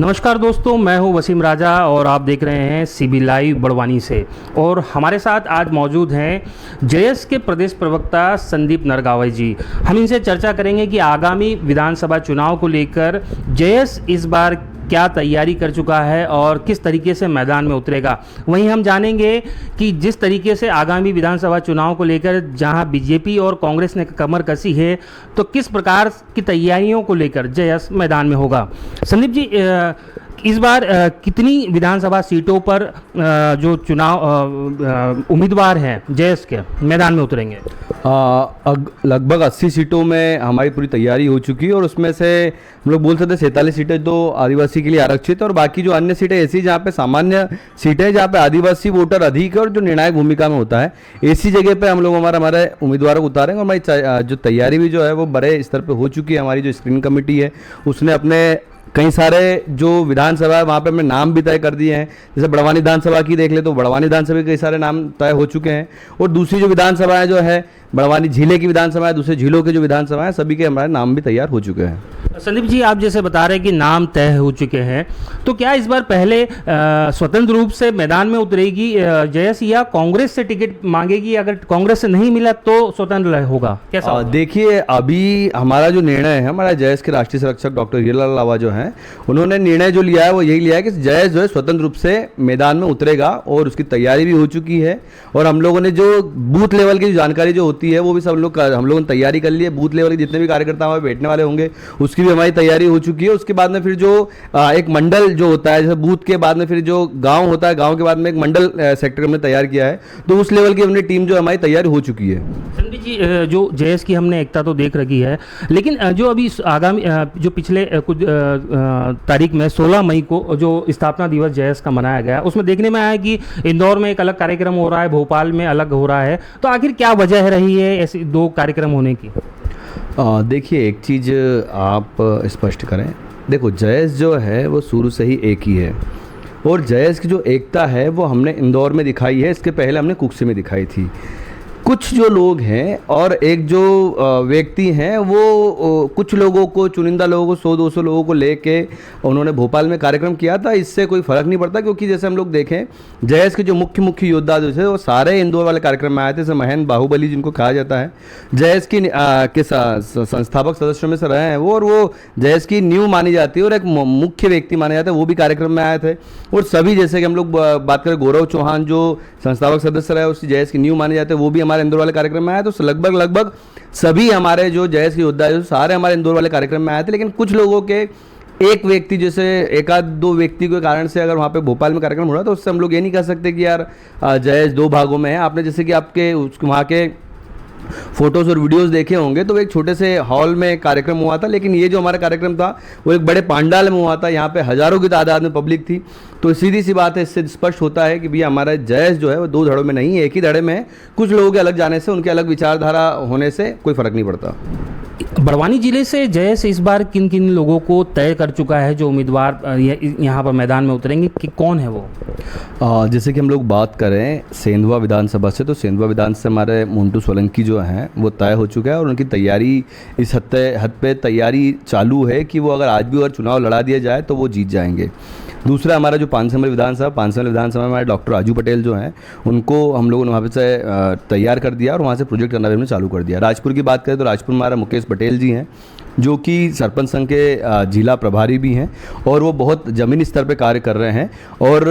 नमस्कार दोस्तों, मैं हूं वसीम राजा और आप देख रहे हैं सीबी लाइव बड़वानी से। और हमारे साथ आज मौजूद हैं जेएस के प्रदेश प्रवक्ता संदीप नरगावे जी। हम इनसे चर्चा करेंगे कि आगामी विधानसभा चुनाव को लेकर जेएस इस बार क्या तैयारी कर चुका है और किस तरीके से मैदान में उतरेगा। वहीं हम जानेंगे कि जिस तरीके से आगामी विधानसभा चुनाव को लेकर जहां बीजेपी और कांग्रेस ने कमर कसी है, तो किस प्रकार की तैयारियों को लेकर जेएस मैदान में होगा। संदीप जी, इस बार कितनी विधानसभा सीटों पर जो चुनाव उम्मीदवार हैं जेएस के मैदान में उतरेंगे? लगभग 80 सीटों में हमारी पूरी तैयारी हो चुकी है और उसमें से हम लोग बोल सकते हैं 47 सीटें तो आदिवासी के लिए आरक्षित है और बाकी जो अन्य सीटें ऐसी जहाँ पे सामान्य सीटें जहाँ पे आदिवासी वोटर अधिक है और जो निर्णायक भूमिका में होता है, ऐसी जगह पे हम लोग हमारे उम्मीदवारों को उतारेंगे। और हमारी जो तैयारी भी जो है वो बड़े स्तर पर हो चुकी है। हमारी जो स्क्रीनिंग कमेटी है उसने अपने कई सारे जो विधानसभा है वहाँ पे हमने नाम भी तय कर दिए हैं। जैसे बड़वानी विधानसभा की देख ले तो बड़वानी विधानसभा के कई सारे नाम तय हो चुके हैं और दूसरी जो विधानसभाएं जो है बड़वानी जिले की विधानसभा है, दूसरे जिलों के जो विधानसभा है सभी के हमारे नाम भी तैयार हो चुके हैं। संदीप जी, आप जैसे बता रहे हैं कि नाम तय हो चुके हैं, तो क्या इस बार पहले स्वतंत्र रूप से मैदान में उतरेगी जेएस या कांग्रेस से टिकट मांगेगी? अगर कांग्रेस से नहीं मिला तो स्वतंत्र होगा, कैसा? देखिए, अभी हमारा जो निर्णय है, हमारा जेएस के राष्ट्रीय संरक्षक डॉक्टर हीरालाल लावा जो हैं, उन्होंने निर्णय जो लिया है वो यही लिया है कि जेएस जो है स्वतंत्र रूप से मैदान में उतरेगा और उसकी तैयारी भी हो चुकी है। और हम लोगों ने जो बूथ लेवल की जानकारी जो होती है वो भी सब हम लोगों ने तैयारी कर ली है। बूथ लेवल के जितने भी कार्यकर्ता हमारे बैठने वाले होंगे उसकी भी हमारी तैयारी हो चुकी है। उसके बाद में फिर जो एक मंडल जो होता है, जैसे बूथ के बाद में फिर जो गांव होता है, गांव के बाद में एक मंडल सेक्टर हमने तैयार किया है, तो उस लेवल की हमने टीम जो हमारी तैयारी हो चुकी है। संदीप जी, जो जेएस की हमने एकता तो देख रखी है, लेकिन जो अभी आगामी जो पिछले कुछ तारीख में 16 मई को जो स्थापना दिवस जेएस का मनाया गया, उसमें देखने में आया कि इंदौर में एक अलग कार्यक्रम हो रहा है, भोपाल में अलग हो रहा है, तो आखिर क्या वजह रही है ऐसे दो कार्यक्रम होने की? देखिए, एक चीज़ आप स्पष्ट करें। देखो, जेएस जो है वो शुरू से ही एक ही है और जेएस की जो एकता है वो हमने इंदौर में दिखाई है, इसके पहले हमने कुक्सी में दिखाई थी। कुछ जो लोग हैं और एक जो व्यक्ति हैं वो कुछ लोगों को, चुनिंदा लोगों को, 100-200 लोगों को लेके उन्होंने भोपाल में कार्यक्रम किया था। इससे कोई फ़र्क नहीं पड़ता, क्योंकि जैसे हम लोग देखें जेएस के जो मुख्य योद्धा जो थे वो सारे इंदौर वाले कार्यक्रम में आए थे। जैसे महेंद्र बाहुबली जिनको कहा जाता है, जेएस की के संस्थापक सदस्यों में से रहे हैं वो, और वो जेएस की नींव मानी जाती है और एक मुख्य व्यक्ति माने जाते हैं, वो भी कार्यक्रम में आए थे। और सभी, जैसे कि हम लोग बात करें गौरव चौहान जो संस्थापक सदस्य रहे, उसकी जेएस की नींव माने जाते हैं, वो भी हमारे इंदौर वाले कार्यक्रम में आए। तो लगभग सभी हमारे जो जेएस के योद्धा है सारे हमारे इंदौर वाले कार्यक्रम में आए थे। लेकिन कुछ लोगों के, एक व्यक्ति, जैसे एक आध दो व्यक्ति के कारण से अगर वहाँ पे भोपाल में कार्यक्रम हो रहा है तो उससे हम लोग ये नहीं कह सकते कि यार जेएस दो भागों में है। आपने जैसे कि आपके वहाँ के फोटोज और वीडियोस देखे होंगे तो एक छोटे से हॉल में कार्यक्रम हुआ था, लेकिन ये जो हमारा कार्यक्रम था वो एक बड़े पांडाल में हुआ था। यहाँ पे हजारों की तादाद में पब्लिक थी। तो सीधी सी बात है, इससे स्पष्ट होता है कि भैया हमारा जेएस जो है वो दो धड़ों में नहीं है, एक ही धड़े में है। कुछ लोगों के अलग जाने से, उनके अलग विचारधारा होने से कोई फर्क नहीं पड़ता। बड़वानी जिले से जेएस इस बार किन किन लोगों को तय कर चुका है जो उम्मीदवार यहाँ पर मैदान में उतरेंगे, कि कौन है वो? जैसे कि हम लोग बात करें सेंधवा विधानसभा से, तो सेंधवा विधानसभा से हमारे मुंटू सोलंकी जो हैं वो तय हो चुका है और उनकी तैयारी इस हद पे तैयारी चालू है कि वो अगर आज भी और चुनाव लड़ा दिया जाए तो वो जीत जाएंगे। दूसरा, हमारा जो पानसमल विधानसभा में हमारे डॉक्टर राजू पटेल जो हैं उनको हम लोगों ने वहाँ से तैयार कर दिया और वहाँ से प्रोजेक्ट करना भी हमने चालू कर दिया। राजपुर की बात करें तो राजपुर में हमारा मुकेश पटेल जी हैं जो कि सरपंच संघ के जिला प्रभारी भी हैं और वो बहुत ज़मीनी स्तर पर कार्य कर रहे हैं और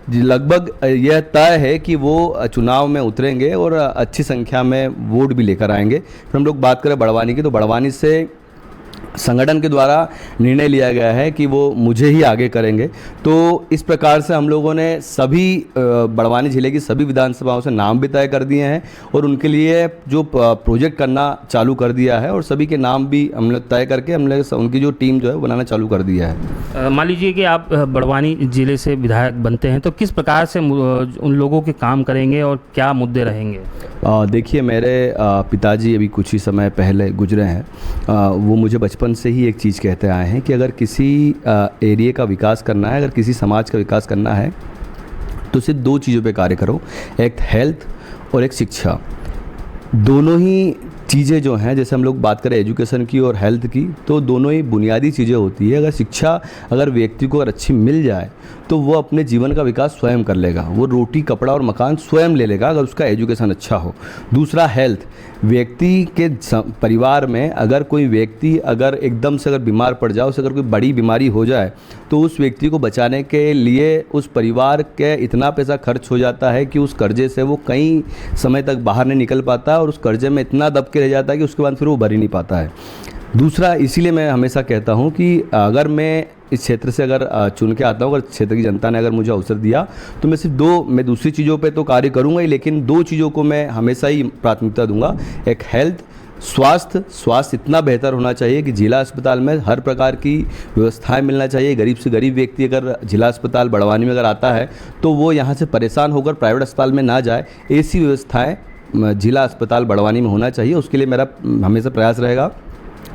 लगभग यह तय है कि वो चुनाव में उतरेंगे और अच्छी संख्या में वोट भी लेकर आएंगे। फिर हम लोग बात करें बड़वानी की, तो बड़वानी से संगठन के द्वारा निर्णय लिया गया है कि वो मुझे ही आगे करेंगे। तो इस प्रकार से हम लोगों ने सभी बड़वानी जिले की सभी विधानसभाओं से नाम भी तय कर दिए हैं और उनके लिए जो प्रोजेक्ट करना चालू कर दिया है और सभी के नाम भी हमने तय करके हमने उनकी जो टीम जो है बनाना चालू कर दिया है। मान लीजिए कि आप बड़वानी जिले से विधायक बनते हैं तो किस प्रकार से उन लोगों के काम करेंगे और क्या मुद्दे रहेंगे? देखिए, मेरे पिताजी अभी कुछ ही समय पहले गुजरे हैं। वो मुझे बचपन से ही एक चीज़ कहते आए हैं कि अगर किसी एरिया का विकास करना है, अगर किसी समाज का विकास करना है तो सिर्फ दो चीज़ों पे कार्य करो, एक हेल्थ और एक शिक्षा। दोनों ही चीज़ें जो हैं, जैसे हम लोग बात करें एजुकेशन की और हेल्थ की, तो दोनों ही बुनियादी चीज़ें होती है। अगर शिक्षा अगर व्यक्ति को अगर अच्छी मिल जाए तो वो अपने जीवन का विकास स्वयं कर लेगा, वो रोटी कपड़ा और मकान स्वयं ले लेगा अगर उसका एजुकेशन अच्छा हो। दूसरा हेल्थ, व्यक्ति के परिवार में अगर कोई व्यक्ति अगर एकदम से अगर बीमार पड़ जाए, उसे अगर कोई बड़ी बीमारी हो जाए, तो उस व्यक्ति को बचाने के लिए उस परिवार के इतना पैसा खर्च हो जाता है कि उस कर्जे से वो कई समय तक बाहर नहीं निकल पाता है और उस कर्जे में इतना दब के रह जाता है कि उसके बाद फिर वो भर ही नहीं पाता है। दूसरा, इसीलिए मैं हमेशा कहता हूँ कि अगर मैं इस क्षेत्र से अगर चुन के आता हूँ, अगर क्षेत्र की जनता ने अगर मुझे अवसर दिया, तो मैं सिर्फ मैं दूसरी चीज़ों पे तो कार्य करूँगा ही, लेकिन 2 चीज़ों को मैं हमेशा ही प्राथमिकता दूंगा। एक हेल्थ, स्वास्थ्य इतना बेहतर होना चाहिए कि जिला अस्पताल में हर प्रकार की व्यवस्थाएं मिलना चाहिए। गरीब से गरीब व्यक्ति अगर जिला अस्पताल बड़वानी में अगर आता है तो वो यहाँ से परेशान होकर प्राइवेट अस्पताल में ना जाए। ऐसी व्यवस्थाएं जिला अस्पताल बड़वानी में होना चाहिए, उसके लिए मेरा हमेशा प्रयास रहेगा।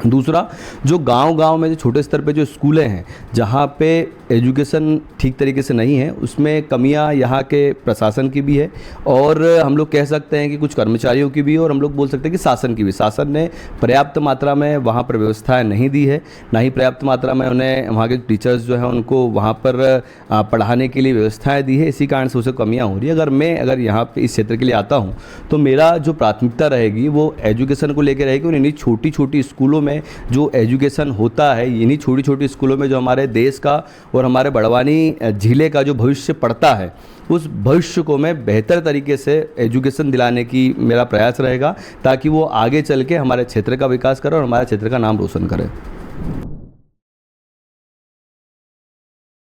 दूसरा, जो गांव-गांव में जो छोटे स्तर पे जो स्कूलें हैं, जहाँ पे एजुकेशन ठीक तरीके से नहीं है, उसमें कमियां यहाँ के प्रशासन की भी है और हम लोग कह सकते हैं कि कुछ कर्मचारियों की भी है, और हम लोग बोल सकते हैं कि शासन की भी। शासन ने पर्याप्त मात्रा में वहाँ पर व्यवस्थाएं नहीं दी है, ना ही पर्याप्त मात्रा में उन्हें वहाँ के टीचर्स जो हैं उनको वहाँ पर पढ़ाने के लिए व्यवस्थाएँ दी है। इसी कारण से उसे कमियाँ हो रही है। अगर यहाँ पर इस क्षेत्र के लिए आता हूँ तो मेरा जो प्राथमिकता रहेगी वो एजुकेशन को लेकर रहेगी। और इन्हीं छोटी छोटी स्कूलों में जो एजुकेशन होता है, इन्हीं छोटी छोटी स्कूलों में जो हमारे देश का और हमारे बड़वानी जिले का जो भविष्य पड़ता है, उस भविष्य को मैं बेहतर तरीके से एजुकेशन दिलाने की मेरा प्रयास रहेगा, ताकि वो आगे चल के हमारे क्षेत्र का विकास करे और हमारे क्षेत्र का नाम रोशन करे।